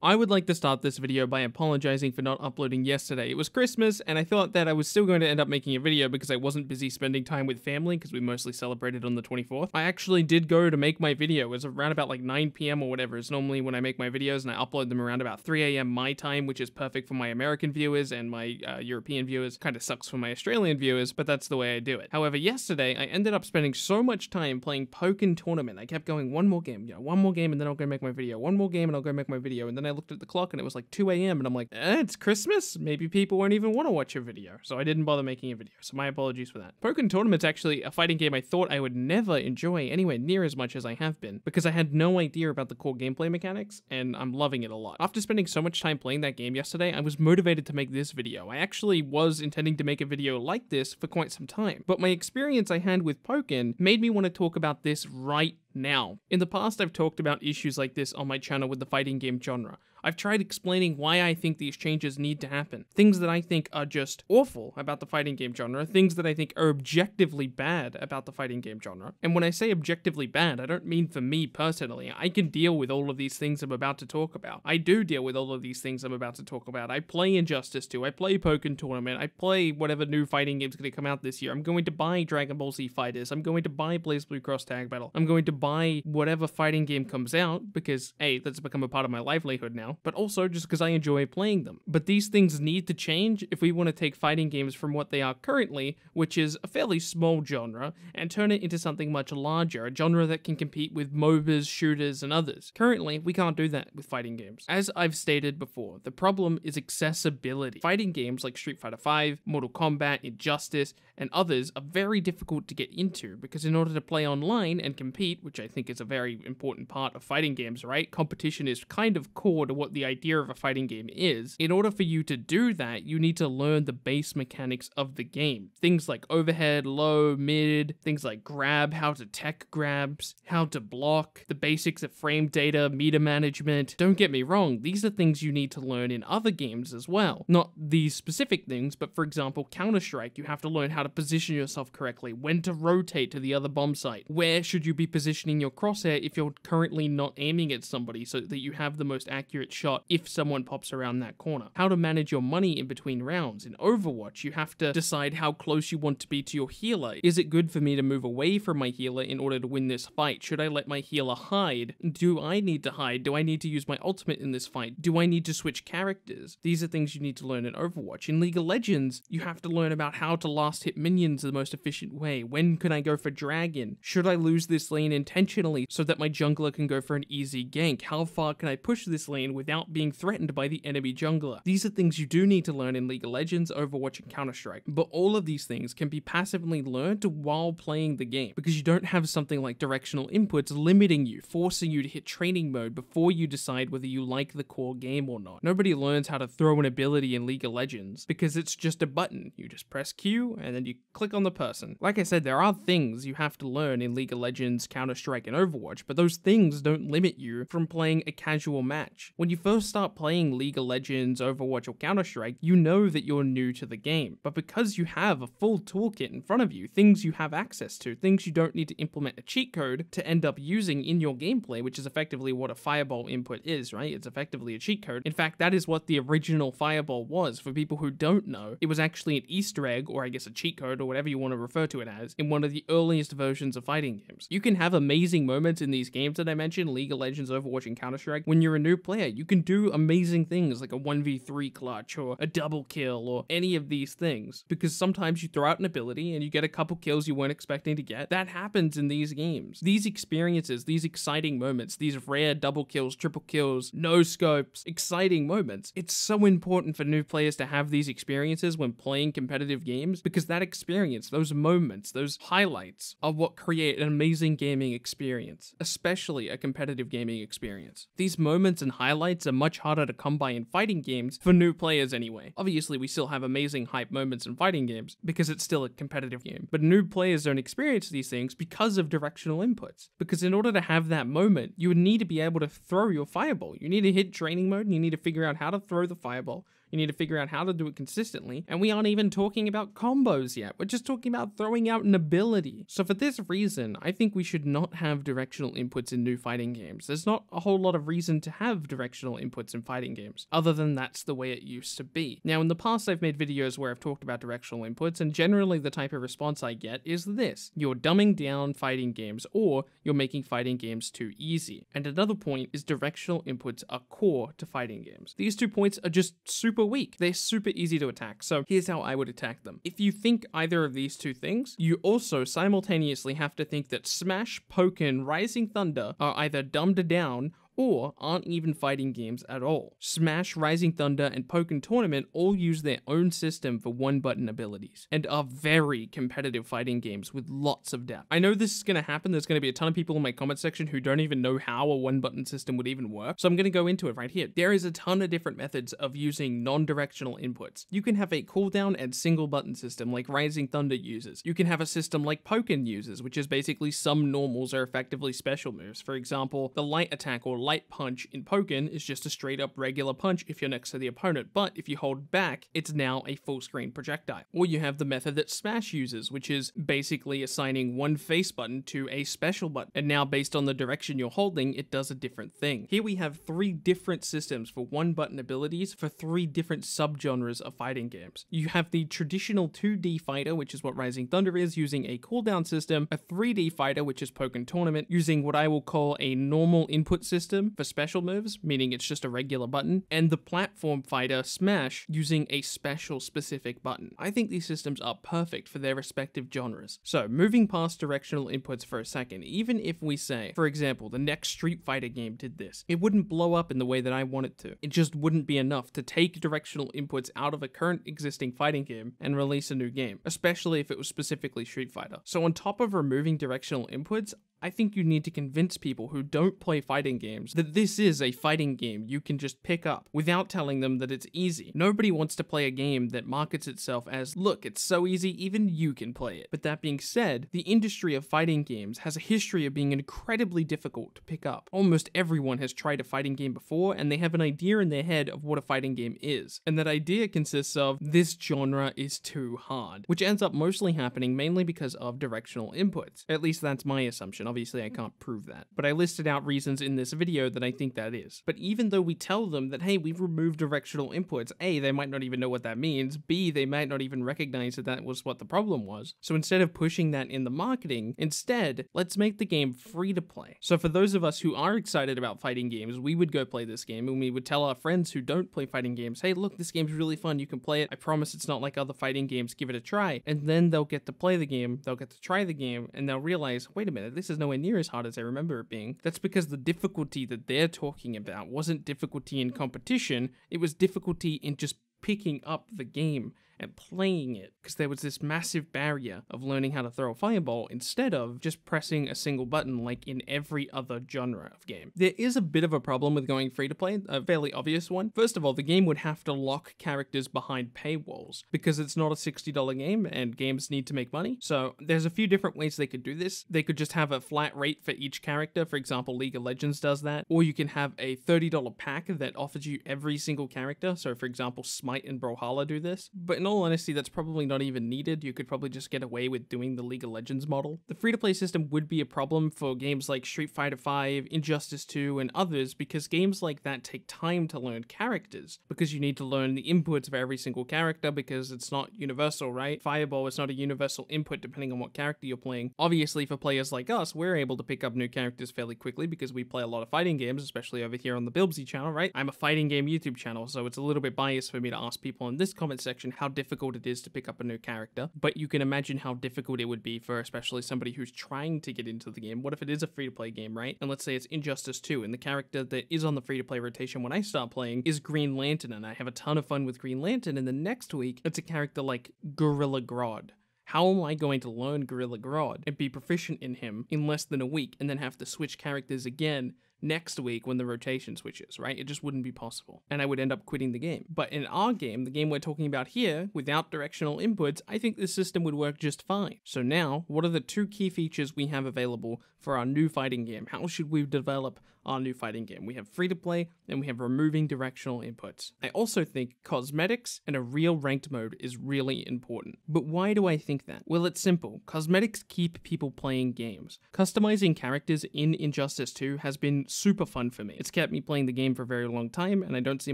I would like to start this video by apologizing for not uploading yesterday. It was Christmas, and I thought that I was still going to end up making a video because I wasn't busy spending time with family because we mostly celebrated on the 24th. I actually did go to make my video. It was around about like 9 p.m. or whatever. It's normally when I make my videos, and I upload them around about 3 a.m. my time, which is perfect for my American viewers and my European viewers. Kind of sucks for my Australian viewers, but that's the way I do it. However, yesterday, I ended up spending so much time playing Pokken Tournament. I kept going one more game, one more game, and then I'll go make my video. One more game, and I'll go make my video. And then I looked at the clock, and it was like 2 a.m. and I'm like, it's Christmas? Maybe people won't even want to watch a video. So I didn't bother making a video. So my apologies for that. Pokken Tournament's actually a fighting game I thought I would never enjoy anywhere near as much as I have been, because I had no idea about the core gameplay mechanics, and I'm loving it a lot. After spending so much time playing that game yesterday, I was motivated to make this video. I actually was intending to make a video like this for quite some time, but my experience I had with Pokken made me want to talk about this right now. In the past, I've talked about issues like this on my channel with the fighting game genre. I've tried explaining why I think these changes need to happen. Things that I think are just awful about the fighting game genre, things that I think are objectively bad about the fighting game genre. And when I say objectively bad, I don't mean for me personally. I can deal with all of these things I'm about to talk about. I do deal with all of these things I'm about to talk about. I play Injustice 2, I play Pokken Tournament, I play whatever new fighting game's going to come out this year. I'm going to buy Dragon Ball Z Fighters, I'm going to buy BlazBlue Cross Tag Battle, I'm going to buy whatever fighting game comes out because, A, that's become a part of my livelihood now, but also just because I enjoy playing them. But these things need to change if we want to take fighting games from what they are currently, which is a fairly small genre, and turn it into something much larger, a genre that can compete with MOBAs, shooters, and others. Currently, we can't do that with fighting games. As I've stated before, the problem is accessibility. Fighting games like Street Fighter V, Mortal Kombat, Injustice, and others are very difficult to get into because in order to play online and compete, which I think is a very important part of fighting games, right? Competition is kind of core to what the idea of a fighting game is. In order for you to do that, you need to learn the base mechanics of the game. Things like overhead, low, mid, things like grab, how to tech grabs, how to block, the basics of frame data, meter management. Don't get me wrong, these are things you need to learn in other games as well. Not these specific things, but for example, Counter-Strike, you have to learn how to position yourself correctly, when to rotate to the other bomb site, where should you be positioning your crosshair if you're currently not aiming at somebody so that you have the most accurate shot if someone pops around that corner. How to manage your money in between rounds. In Overwatch, you have to decide how close you want to be to your healer. Is it good for me to move away from my healer in order to win this fight? Should I let my healer hide? Do I need to hide? Do I need to use my ultimate in this fight? Do I need to switch characters? These are things you need to learn in Overwatch. In League of Legends, you have to learn about how to last hit minions the most efficient way. When can I go for Dragon? Should I lose this lane intentionally so that my jungler can go for an easy gank? How far can I push this lane without being threatened by the enemy jungler? These are things you do need to learn in League of Legends, Overwatch, and Counter-Strike. But all of these things can be passively learned while playing the game because you don't have something like directional inputs limiting you, forcing you to hit training mode before you decide whether you like the core game or not. Nobody learns how to throw an ability in League of Legends because it's just a button. You just press Q and then you click on the person. Like I said, there are things you have to learn in League of Legends, Counter-Strike, and Overwatch, but those things don't limit you from playing a casual match. When you first start playing League of Legends, Overwatch, or Counter-Strike, you know that you're new to the game, but because you have a full toolkit in front of you, things you have access to, things you don't need to implement a cheat code to end up using in your gameplay, which is effectively what a fireball input is, right? It's effectively a cheat code. In fact, that is what the original fireball was. For people who don't know, it was actually an Easter egg, or I guess a cheat code, or whatever you want to refer to it as, in one of the earliest versions of fighting games. You can have amazing moments in these games that I mentioned, League of Legends, Overwatch, and Counter-Strike. When you're a new player, you can do amazing things like a 1v3 clutch or a double kill or any of these things, because sometimes you throw out an ability and you get a couple kills you weren't expecting to get. That happens in these games. These experiences, these exciting moments, these rare double kills, triple kills, no scopes, exciting moments. It's so important for new players to have these experiences when playing competitive games because that experience, those moments, those highlights are what create an amazing gaming experience, especially a competitive gaming experience. These moments and highlights are much harder to come by in fighting games for new players anyway. Obviously, we still have amazing hype moments in fighting games because it's still a competitive game, but new players don't experience these things because of directional inputs. Because in order to have that moment, you would need to be able to throw your fireball. You need to hit training mode and you need to figure out how to throw the fireball. You need to figure out how to do it consistently, and we aren't even talking about combos yet. We're just talking about throwing out an ability. So for this reason, I think we should not have directional inputs in new fighting games. There's not a whole lot of reason to have directional inputs in fighting games, other than that's the way it used to be. Now, in the past, I've made videos where I've talked about directional inputs, and generally the type of response I get is this: you're dumbing down fighting games, or you're making fighting games too easy. And another point is directional inputs are core to fighting games. These 2 points are just super weak. They're super easy to attack, so here's how I would attack them. If you think either of these two things, you also simultaneously have to think that Smash, Pokken, Rising Thunder are either dumbed down or aren't even fighting games at all. Smash, Rising Thunder, and Pokken Tournament all use their own system for one-button abilities, and are very competitive fighting games with lots of depth. I know this is going to happen. There's going to be a ton of people in my comment section who don't even know how a one-button system would even work, so I'm going to go into it right here. There is a ton of different methods of using non-directional inputs. You can have a cooldown and single-button system like Rising Thunder uses. You can have a system like Pokken uses, which is basically some normals are effectively special moves. For example, the light attack or light punch in Pokken is just a straight up regular punch if you're next to the opponent, but if you hold back, it's now a full screen projectile. Or you have the method that Smash uses, which is basically assigning one face button to a special button, and now based on the direction you're holding, it does a different thing. Here we have 3 different systems for one button abilities for 3 different subgenres of fighting games. You have the traditional 2D fighter, which is what Rising Thunder is, using a cooldown system, a 3D fighter, which is Pokken Tournament, using what I will call a normal input system for special moves, meaning it's just a regular button, and the platform fighter Smash using a special specific button. I think these systems are perfect for their respective genres. So moving past directional inputs for a second, even if we say, for example, the next Street Fighter game did this, it wouldn't blow up in the way that I want it to. It just wouldn't be enough to take directional inputs out of a current existing fighting game and release a new game, especially if it was specifically Street Fighter. So on top of removing directional inputs, I think you need to convince people who don't play fighting games that this is a fighting game you can just pick up without telling them that it's easy. Nobody wants to play a game that markets itself as, look, it's so easy, even you can play it. But that being said, the industry of fighting games has a history of being incredibly difficult to pick up. Almost everyone has tried a fighting game before, and they have an idea in their head of what a fighting game is. And that idea consists of, this genre is too hard, which ends up mostly happening mainly because of directional inputs. At least that's my assumption. Obviously, I can't prove that, but I listed out reasons in this video that I think that is. But even though we tell them that, hey, we've removed directional inputs, A, they might not even know what that means, B, they might not even recognize that that was what the problem was. So instead of pushing that in the marketing, instead, let's make the game free to play. So for those of us who are excited about fighting games, we would go play this game, and we would tell our friends who don't play fighting games, hey, look, this game's really fun, you can play it, I promise it's not like other fighting games, give it a try. And then they'll get to play the game, they'll get to try the game, and they'll realize, wait a minute, this is nowhere near as hard as I remember it being. That's because the difficulty that they're talking about wasn't difficulty in competition, it was difficulty in just picking up the game and playing it, because there was this massive barrier of learning how to throw a fireball instead of just pressing a single button like in every other genre of game. There is a bit of a problem with going free to play, a fairly obvious one. First of all, the game would have to lock characters behind paywalls because it's not a $60 game and games need to make money. So there's a few different ways they could do this. They could just have a flat rate for each character. For example, League of Legends does that. Or you can have a $30 pack that offers you every single character. So for example, Smite and Brawlhalla do this. But in all honesty, that's probably not even needed. You could probably just get away with doing the League of Legends model. The free-to-play system would be a problem for games like Street Fighter V, Injustice 2, and others, because games like that take time to learn characters, because you need to learn the inputs of every single character, because it's not universal, right? Fireball is not a universal input depending on what character you're playing. Obviously, for players like us, we're able to pick up new characters fairly quickly because we play a lot of fighting games, especially over here on the Bilbsy channel, right? I'm a fighting game YouTube channel, so it's a little bit biased for me to ask people in this comment section how difficult it is to pick up a new character, but you can imagine how difficult it would be for especially somebody who's trying to get into the game. What if it is a free-to-play game, right? And let's say it's Injustice 2, and the character that is on the free-to-play rotation when I start playing is Green Lantern, and I have a ton of fun with Green Lantern, and the next week, it's a character like Gorilla Grodd. How am I going to learn Gorilla Grodd and be proficient in him in less than a week, and then have to switch characters again next week when the rotation switches, right? It just wouldn't be possible, and I would end up quitting the game. But in our game, the game we're talking about here, without directional inputs, I think this system would work just fine. So now, what are the 2 key features we have available for our new fighting game? How should we develop our new fighting game. We have free-to-play, and we have removing directional inputs. I also think cosmetics and a real ranked mode is really important. But why do I think that? Well, it's simple. Cosmetics keep people playing games. Customizing characters in Injustice 2 has been super fun for me. It's kept me playing the game for a very long time, and I don't see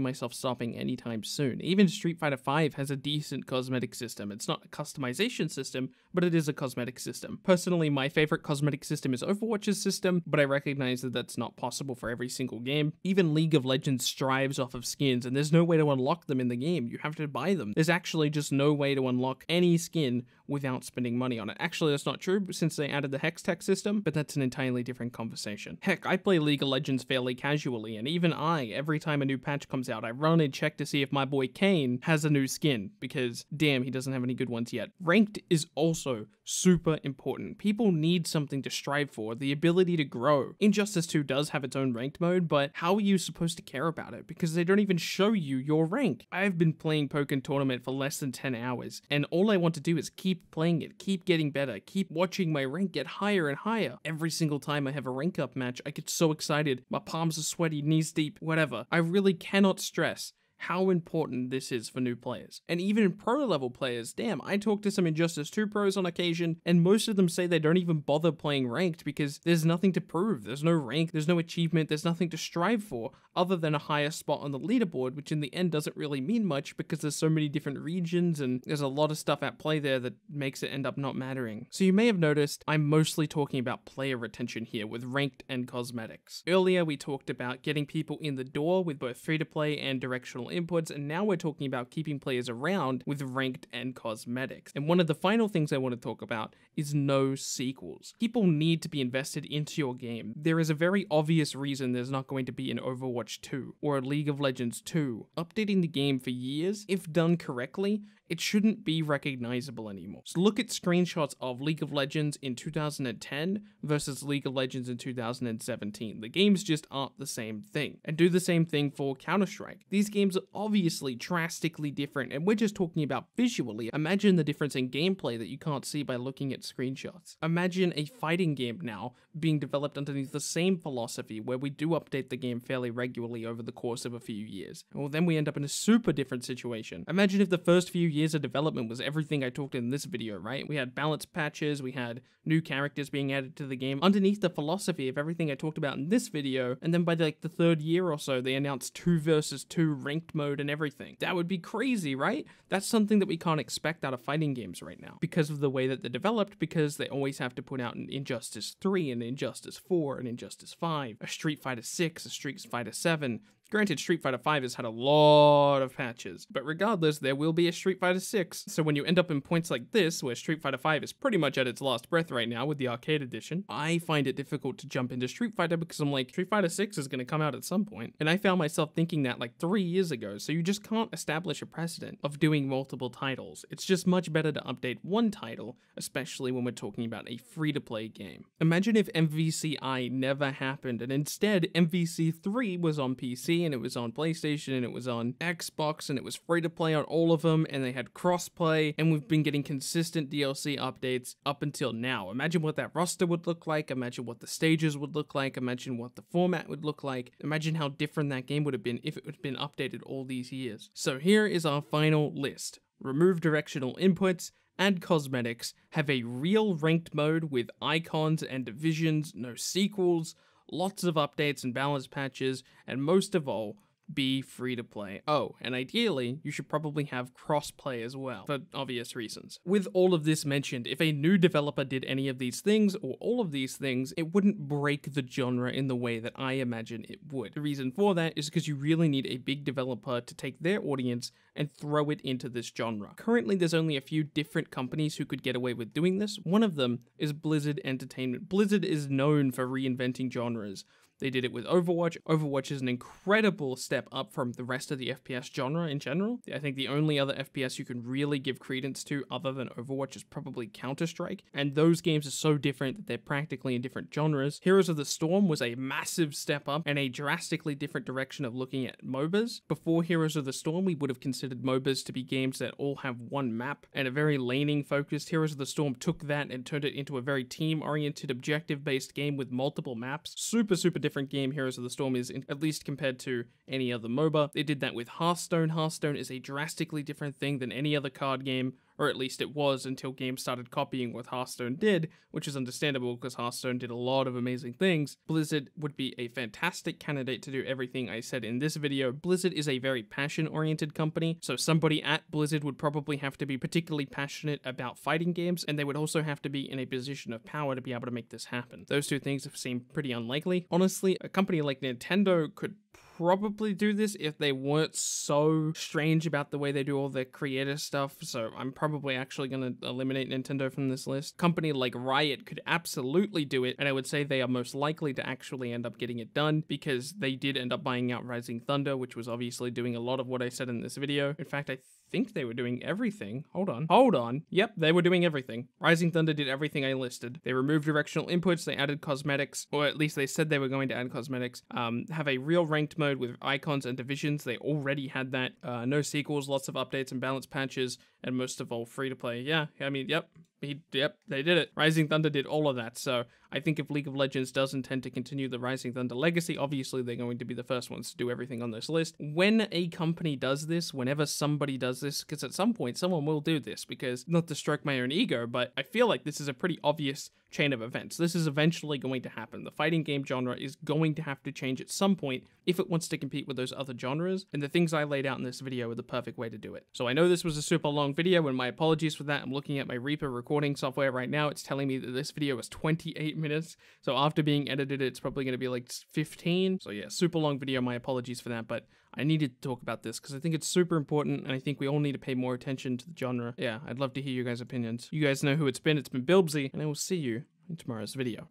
myself stopping anytime soon. Even Street Fighter V has a decent cosmetic system. It's not a customization system, but it is a cosmetic system. Personally, my favorite cosmetic system is Overwatch's system, but I recognize that that's not possible for every single game. Even League of Legends strives off of skins, and there's no way to unlock them in the game. You have to buy them. There's actually just no way to unlock any skin without spending money on it. Actually, that's not true since they added the Hex Tech system, but that's an entirely different conversation. Heck, I play League of Legends fairly casually, and even every time a new patch comes out, I run and check to see if my boy Kane has a new skin, because damn, he doesn't have any good ones yet. Ranked is also super important. People need something to strive for, the ability to grow. Injustice 2 does have its own ranked mode, but how are you supposed to care about it? Because they don't even show you your rank. I've been playing Pokken Tournament for less than 10 hours, and all I want to do is keep playing it, keep getting better, keep watching my rank get higher and higher. Every single time I have a rank up match, I get so excited. My palms are sweaty, knees deep, whatever. I really cannot stress how important this is for new players. And even pro level players, damn, I talk to some Injustice 2 pros on occasion, and most of them say they don't even bother playing ranked because there's nothing to prove. There's no rank, there's no achievement, there's nothing to strive for other than a higher spot on the leaderboard, which in the end doesn't really mean much because there's so many different regions and there's a lot of stuff at play there that makes it end up not mattering. So you may have noticed I'm mostly talking about player retention here with ranked and cosmetics. Earlier we talked about getting people in the door with both free-to-play and directional inputs, and now we're talking about keeping players around with ranked and cosmetics. And one of the final things I want to talk about is no sequels. People need to be invested into your game. There is a very obvious reason there's not going to be an Overwatch 2 or a League of Legends 2. Updating the game for years, if done correctly, it shouldn't be recognizable anymore. So look at screenshots of League of Legends in 2010 versus League of Legends in 2017. The games just aren't the same thing. And do the same thing for Counter-Strike. These games are obviously drastically different, and we're just talking about visually. Imagine the difference in gameplay that you can't see by looking at screenshots. Imagine a fighting game now being developed underneath the same philosophy where we do update the game fairly regularly over the course of a few years. Well, then we end up in a super different situation. Imagine if the first few years of development was everything I talked in this video, right? We had balance patches, we had new characters being added to the game underneath the philosophy of everything I talked about in this video, and then by the third year or so, they announced 2 versus 2 ranked mode and everything. That would be crazy, right? That's something that we can't expect out of fighting games right now because of the way that they're developed, because they always have to put out an Injustice 3, an Injustice 4, an Injustice 5, a Street Fighter 6, a Street Fighter 7. Granted, Street Fighter V has had a lot of patches, but regardless, there will be a Street Fighter 6, so when you end up in points like this, where Street Fighter V is pretty much at its last breath right now with the arcade edition, I find it difficult to jump into Street Fighter because I'm like, Street Fighter 6 is going to come out at some point, and I found myself thinking that like 3 years ago, so you just can't establish a precedent of doing multiple titles. It's just much better to update one title, especially when we're talking about a free-to-play game. Imagine if MVCI never happened, and instead MVC3 was on PC, and it was on PlayStation, and it was on Xbox, and it was free to play on all of them, and they had crossplay, and we've been getting consistent DLC updates up until now. Imagine what that roster would look like, imagine what the stages would look like, imagine what the format would look like, imagine how different that game would have been if it had been updated all these years. So here is our final list. Remove directional inputs, add cosmetics, have a real ranked mode with icons and divisions, no sequels, lots of updates and balance patches, and most of all, be free to play. Oh, and ideally, you should probably have cross-play as well, for obvious reasons. With all of this mentioned, if a new developer did any of these things, or all of these things, it wouldn't break the genre in the way that I imagine it would. The reason for that is because you really need a big developer to take their audience and throw it into this genre. Currently, there's only a few different companies who could get away with doing this. One of them is Blizzard Entertainment. Blizzard is known for reinventing genres. They did it with Overwatch. Overwatch is an incredible step up from the rest of the FPS genre in general. I think the only other FPS you can really give credence to other than Overwatch is probably Counter-Strike, and those games are so different that they're practically in different genres. Heroes of the Storm was a massive step up and a drastically different direction of looking at MOBAs. Before Heroes of the Storm, we would have considered MOBAs to be games that all have one map and a very laning focused. Heroes of the Storm took that and turned it into a very team-oriented, objective-based game with multiple maps. Super different different game Heroes of the Storm is, at least compared to any other MOBA. They did that with Hearthstone. Hearthstone is a drastically different thing than any other card game, or at least it was until games started copying what Hearthstone did, which is understandable because Hearthstone did a lot of amazing things. Blizzard would be a fantastic candidate to do everything I said in this video. Blizzard is a very passion-oriented company, so somebody at Blizzard would probably have to be particularly passionate about fighting games, and they would also have to be in a position of power to be able to make this happen. Those two things seem pretty unlikely. Honestly, a company like Nintendo could probably do this if they weren't so strange about the way they do all their creative stuff, so I'm probably actually going to eliminate Nintendo from this list. Company like Riot could absolutely do it, and I would say they are most likely to actually end up getting it done because they did end up buying out Rising Thunder, which was obviously doing a lot of what I said in this video. In fact, I think they were doing everything. Hold on. Yep, they were doing everything. Rising Thunder did everything I listed. They removed directional inputs, they added cosmetics, or at least they said they were going to add cosmetics. Have a real ranked mode with icons and divisions. They already had that. No sequels, lots of updates and balance patches, and most of all free to play. Yeah, I mean, yep, they did it. Rising Thunder did all of that, so I think if League of Legends does intend to continue the Rising Thunder legacy, obviously they're going to be the first ones to do everything on this list. When a company does this, whenever somebody does this, because at some point someone will do this, because not to stroke my own ego, but I feel like this is a pretty obvious chain of events. This is eventually going to happen. The fighting game genre is going to have to change at some point if it wants to compete with those other genres, and the things I laid out in this video are the perfect way to do it. So I know this was a super long video, and my apologies for that. I'm looking at my Reaper recording software right now. It's telling me that this video is 28 minutes, so after being edited, it's probably going to be like 15. So yeah, super long video. My apologies for that, but I needed to talk about this because I think it's super important, and I think we all need to pay more attention to the genre. Yeah, I'd love to hear you guys' opinions. You guys know who it's been. It's been Bilbsy, and I will see you in tomorrow's video.